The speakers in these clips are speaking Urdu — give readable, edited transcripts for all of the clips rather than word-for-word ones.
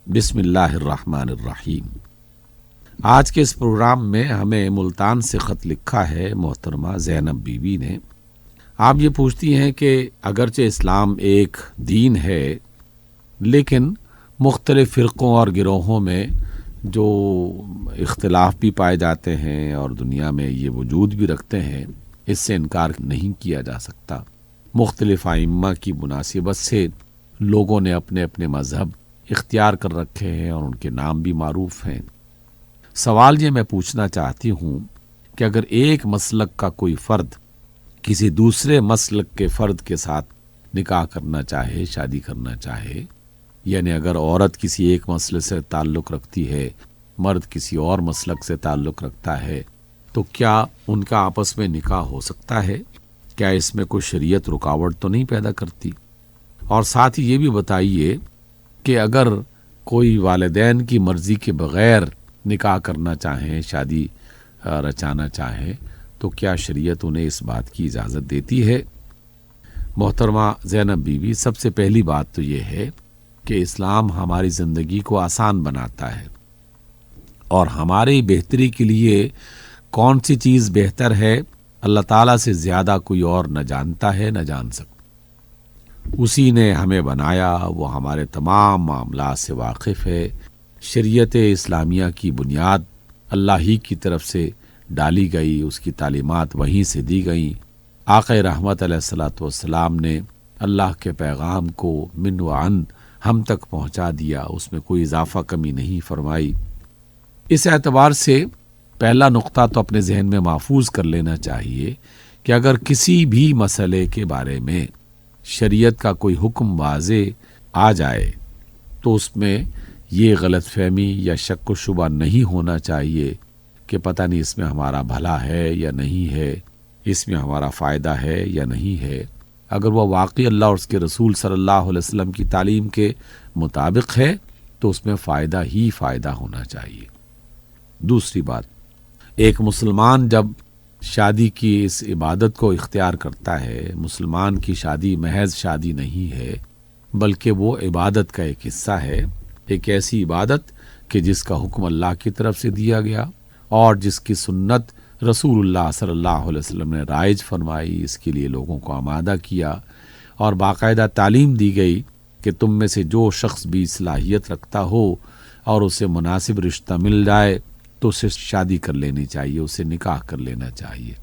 بسم اللہ الرحمن الرحیم۔ آج کے اس پروگرام میں ہمیں ملتان سے خط لکھا ہے محترمہ زینب بی بی نے۔ آپ یہ پوچھتی ہیں کہ اگرچہ اسلام ایک دین ہے لیکن مختلف فرقوں اور گروہوں میں جو اختلاف بھی پائے جاتے ہیں اور دنیا میں یہ وجود بھی رکھتے ہیں، اس سے انکار نہیں کیا جا سکتا۔ مختلف ائمہ کی مناسبت سے لوگوں نے اپنے اپنے مذہب اختیار کر رکھے ہیں اور ان کے نام بھی معروف ہیں۔ سوال یہ میں پوچھنا چاہتی ہوں کہ اگر ایک مسلک کا کوئی فرد کسی دوسرے مسلک کے فرد کے ساتھ نکاح کرنا چاہے، شادی کرنا چاہے، یعنی اگر عورت کسی ایک مسلک سے تعلق رکھتی ہے، مرد کسی اور مسلک سے تعلق رکھتا ہے، تو کیا ان کا آپس میں نکاح ہو سکتا ہے؟ کیا اس میں کوئی شریعت رکاوٹ تو نہیں پیدا کرتی؟ اور ساتھ ہی یہ بھی بتائیے کہ اگر کوئی والدین کی مرضی کے بغیر نکاح کرنا چاہیں، شادی رچانا چاہیں، تو کیا شریعت انہیں اس بات کی اجازت دیتی ہے؟ محترمہ زینب بی بی، سب سے پہلی بات تو یہ ہے کہ اسلام ہماری زندگی کو آسان بناتا ہے، اور ہماری بہتری کے لیے کون سی چیز بہتر ہے اللہ تعالیٰ سے زیادہ کوئی اور نہ جانتا ہے نہ جان سکتا۔ اسی نے ہمیں بنایا، وہ ہمارے تمام معاملات سے واقف ہے۔ شریعت اسلامیہ کی بنیاد اللہ ہی کی طرف سے ڈالی گئی، اس کی تعلیمات وہیں سے دی گئیں۔ آقا رحمت علیہ الصلوۃ والسلام نے اللہ کے پیغام کو من و عن ہم تک پہنچا دیا، اس میں کوئی اضافہ کمی نہیں فرمائی۔ اس اعتبار سے پہلا نقطہ تو اپنے ذہن میں محفوظ کر لینا چاہیے کہ اگر کسی بھی مسئلے کے بارے میں شریعت کا کوئی حکم واضح آ جائے تو اس میں یہ غلط فہمی یا شک و شبہ نہیں ہونا چاہیے کہ پتہ نہیں اس میں ہمارا بھلا ہے یا نہیں ہے، اس میں ہمارا فائدہ ہے یا نہیں ہے۔ اگر وہ واقعی اللہ اور اس کے رسول صلی اللہ علیہ وسلم کی تعلیم کے مطابق ہے تو اس میں فائدہ ہی فائدہ ہونا چاہیے۔ دوسری بات، ایک مسلمان جب شادی کی اس عبادت کو اختیار کرتا ہے، مسلمان کی شادی محض شادی نہیں ہے بلکہ وہ عبادت کا ایک حصہ ہے، ایک ایسی عبادت کہ جس کا حکم اللہ کی طرف سے دیا گیا اور جس کی سنت رسول اللہ صلی اللہ علیہ وسلم نے رائج فرمائی، اس کے لیے لوگوں کو آمادہ کیا اور باقاعدہ تعلیم دی گئی کہ تم میں سے جو شخص بھی صلاحیت رکھتا ہو اور اسے مناسب رشتہ مل جائے تو اسے شادی کر لینی چاہیے، اسے نکاح کر لینا چاہیے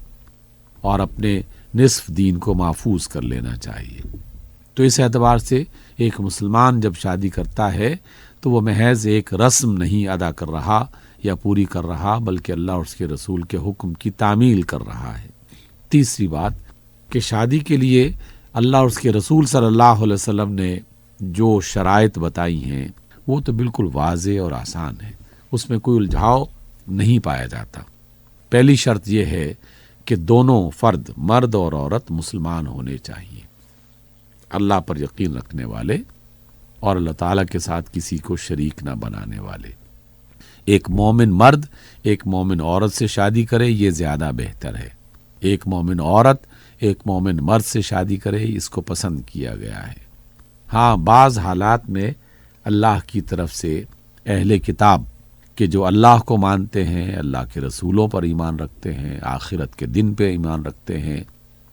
اور اپنے نصف دین کو محفوظ کر لینا چاہیے۔ تو اس اعتبار سے ایک مسلمان جب شادی کرتا ہے تو وہ محض ایک رسم نہیں ادا کر رہا یا پوری کر رہا بلکہ اللہ اور اس کے رسول کے حکم کی تعمیل کر رہا ہے۔ تیسری بات کہ شادی کے لیے اللہ اور اس کے رسول صلی اللہ علیہ وسلم نے جو شرائط بتائی ہیں وہ تو بالکل واضح اور آسان ہے، اس میں کوئی الجھاؤ نہیں پایا جاتا۔ پہلی شرط یہ ہے کہ دونوں فرد، مرد اور عورت، مسلمان ہونے چاہیے، اللہ پر یقین رکھنے والے اور اللہ تعالیٰ کے ساتھ کسی کو شریک نہ بنانے والے۔ ایک مومن مرد ایک مومن عورت سے شادی کرے یہ زیادہ بہتر ہے۔ ایک مومن عورت ایک مومن مرد سے شادی کرے، اس کو پسند کیا گیا ہے۔ ہاں، بعض حالات میں اللہ کی طرف سے اہل کتاب کہ جو اللہ کو مانتے ہیں، اللہ کے رسولوں پر ایمان رکھتے ہیں، آخرت کے دن پہ ایمان رکھتے ہیں،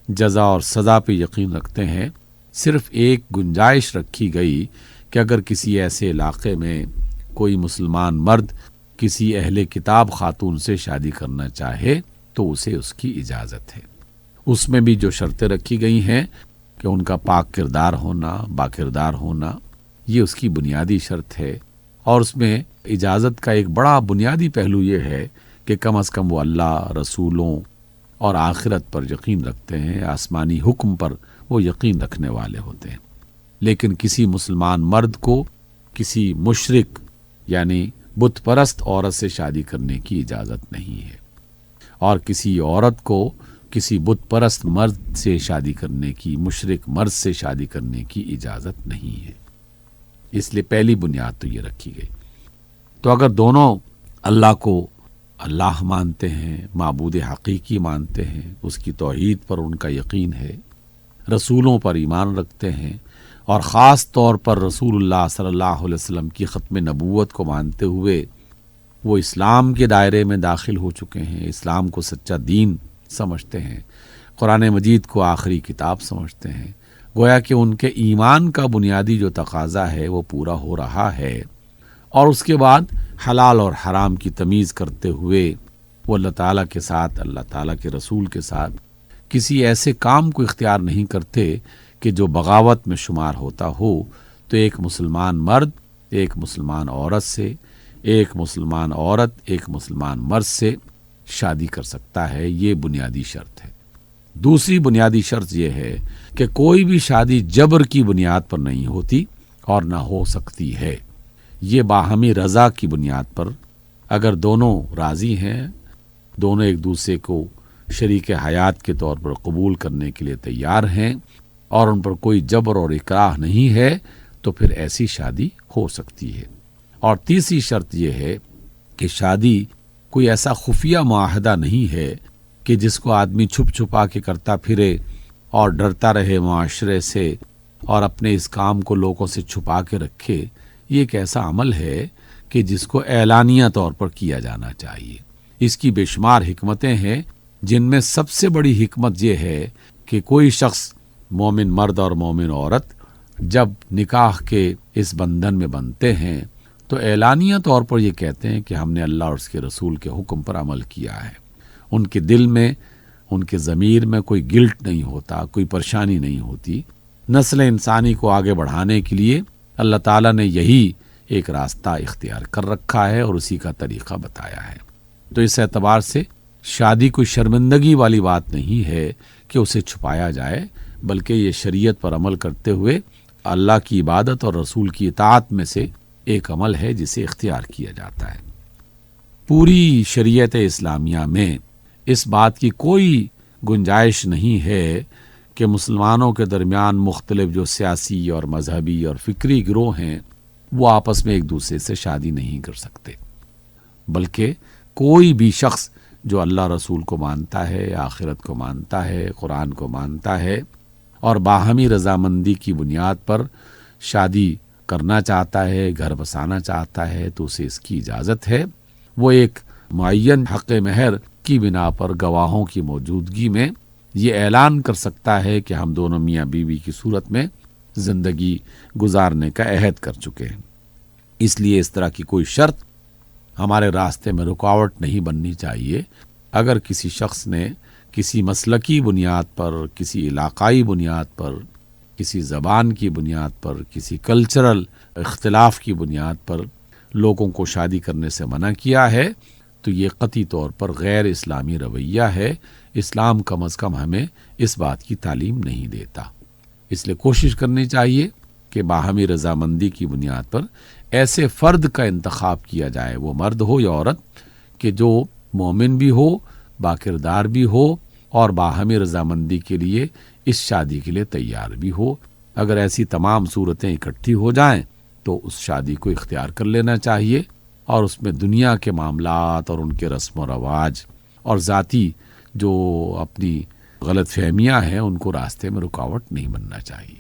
جزا اور سزا پہ یقین رکھتے ہیں، صرف ایک گنجائش رکھی گئی کہ اگر کسی ایسے علاقے میں کوئی مسلمان مرد کسی اہل کتاب خاتون سے شادی کرنا چاہے تو اسے اس کی اجازت ہے۔ اس میں بھی جو شرطیں رکھی گئی ہیں کہ ان کا پاک کردار ہونا، با کردار ہونا، یہ اس کی بنیادی شرط ہے، اور اس میں اجازت کا ایک بڑا بنیادی پہلو یہ ہے کہ کم از کم وہ اللہ، رسولوں اور آخرت پر یقین رکھتے ہیں، آسمانی حکم پر وہ یقین رکھنے والے ہوتے ہیں۔ لیکن کسی مسلمان مرد کو کسی مشرک یعنی بت پرست عورت سے شادی کرنے کی اجازت نہیں ہے، اور کسی عورت کو کسی بت پرست مرد سے شادی کرنے کی، مشرک مرد سے شادی کرنے کی اجازت نہیں ہے۔ اس لیے پہلی بنیاد تو یہ رکھی گئی۔ تو اگر دونوں اللہ کو اللہ مانتے ہیں، معبود حقیقی مانتے ہیں، اس کی توحید پر ان کا یقین ہے، رسولوں پر ایمان رکھتے ہیں، اور خاص طور پر رسول اللہ صلی اللہ علیہ وسلم کی ختم نبوت کو مانتے ہوئے وہ اسلام کے دائرے میں داخل ہو چکے ہیں، اسلام کو سچا دین سمجھتے ہیں، قرآن مجید کو آخری کتاب سمجھتے ہیں، گویا کہ ان کے ایمان کا بنیادی جو تقاضا ہے وہ پورا ہو رہا ہے، اور اس کے بعد حلال اور حرام کی تمیز کرتے ہوئے وہ اللہ تعالیٰ کے ساتھ، اللہ تعالیٰ کے رسول کے ساتھ کسی ایسے کام کو اختیار نہیں کرتے کہ جو بغاوت میں شمار ہوتا ہو، تو ایک مسلمان مرد ایک مسلمان عورت سے، ایک مسلمان عورت ایک مسلمان مرد سے شادی کر سکتا ہے، یہ بنیادی شرط ہے۔ دوسری بنیادی شرط یہ ہے کہ کوئی بھی شادی جبر کی بنیاد پر نہیں ہوتی اور نہ ہو سکتی ہے، یہ باہمی رضا کی بنیاد پر، اگر دونوں راضی ہیں، دونوں ایک دوسرے کو شریک حیات کے طور پر قبول کرنے کے لیے تیار ہیں اور ان پر کوئی جبر اور اکراہ نہیں ہے، تو پھر ایسی شادی ہو سکتی ہے۔ اور تیسری شرط یہ ہے کہ شادی کوئی ایسا خفیہ معاہدہ نہیں ہے کہ جس کو آدمی چھپ چھپا کے کرتا پھرے اور ڈرتا رہے معاشرے سے اور اپنے اس کام کو لوگوں سے چھپا کے رکھے۔ یہ ایک ایسا عمل ہے کہ جس کو اعلانیہ طور پر کیا جانا چاہیے۔ اس کی بے شمار حکمتیں ہیں، جن میں سب سے بڑی حکمت یہ ہے کہ کوئی شخص، مومن مرد اور مومن عورت، جب نکاح کے اس بندھن میں بندھتے ہیں تو اعلانیہ طور پر یہ کہتے ہیں کہ ہم نے اللہ اور اس کے رسول کے حکم پر عمل کیا ہے۔ ان کے دل میں، ان کے ضمیر میں کوئی گلٹ نہیں ہوتا، کوئی پریشانی نہیں ہوتی۔ نسل انسانی کو آگے بڑھانے کے لیے اللہ تعالیٰ نے یہی ایک راستہ اختیار کر رکھا ہے اور اسی کا طریقہ بتایا ہے۔ تو اس اعتبار سے شادی کوئی شرمندگی والی بات نہیں ہے کہ اسے چھپایا جائے، بلکہ یہ شریعت پر عمل کرتے ہوئے اللہ کی عبادت اور رسول کی اطاعت میں سے ایک عمل ہے جسے اختیار کیا جاتا ہے۔ پوری شریعت اسلامیہ میں اس بات کی کوئی گنجائش نہیں ہے کہ مسلمانوں کے درمیان مختلف جو سیاسی اور مذہبی اور فکری گروہ ہیں وہ آپس میں ایک دوسرے سے شادی نہیں کر سکتے، بلکہ کوئی بھی شخص جو اللہ رسول کو مانتا ہے، آخرت کو مانتا ہے، قرآن کو مانتا ہے اور باہمی رضامندی کی بنیاد پر شادی کرنا چاہتا ہے، گھر بسانا چاہتا ہے، تو اسے اس کی اجازت ہے۔ وہ ایک معین حق مہر کی بنا پر گواہوں کی موجودگی میں یہ اعلان کر سکتا ہے کہ ہم دونوں میاں بیوی کی صورت میں زندگی گزارنے کا عہد کر چکے ہیں۔ اس لیے اس طرح کی کوئی شرط ہمارے راستے میں رکاوٹ نہیں بننی چاہیے۔ اگر کسی شخص نے کسی مسلکی بنیاد پر، کسی علاقائی بنیاد پر، کسی زبان کی بنیاد پر، کسی کلچرل اختلاف کی بنیاد پر لوگوں کو شادی کرنے سے منع کیا ہے تو یہ قطعی طور پر غیر اسلامی رویہ ہے۔ اسلام کم از کم ہمیں اس بات کی تعلیم نہیں دیتا۔ اس لیے کوشش کرنی چاہیے کہ باہمی رضامندی کی بنیاد پر ایسے فرد کا انتخاب کیا جائے، وہ مرد ہو یا عورت، کہ جو مومن بھی ہو، باکردار بھی ہو اور باہمی رضامندی کے لیے اس شادی کے لیے تیار بھی ہو۔ اگر ایسی تمام صورتیں اکٹھی ہو جائیں تو اس شادی کو اختیار کر لینا چاہیے اور اس میں دنیا کے معاملات اور ان کے رسم و رواج اور ذاتی جو اپنی غلط فہمیاں ہیں ان کو راستے میں رکاوٹ نہیں بننا چاہیے۔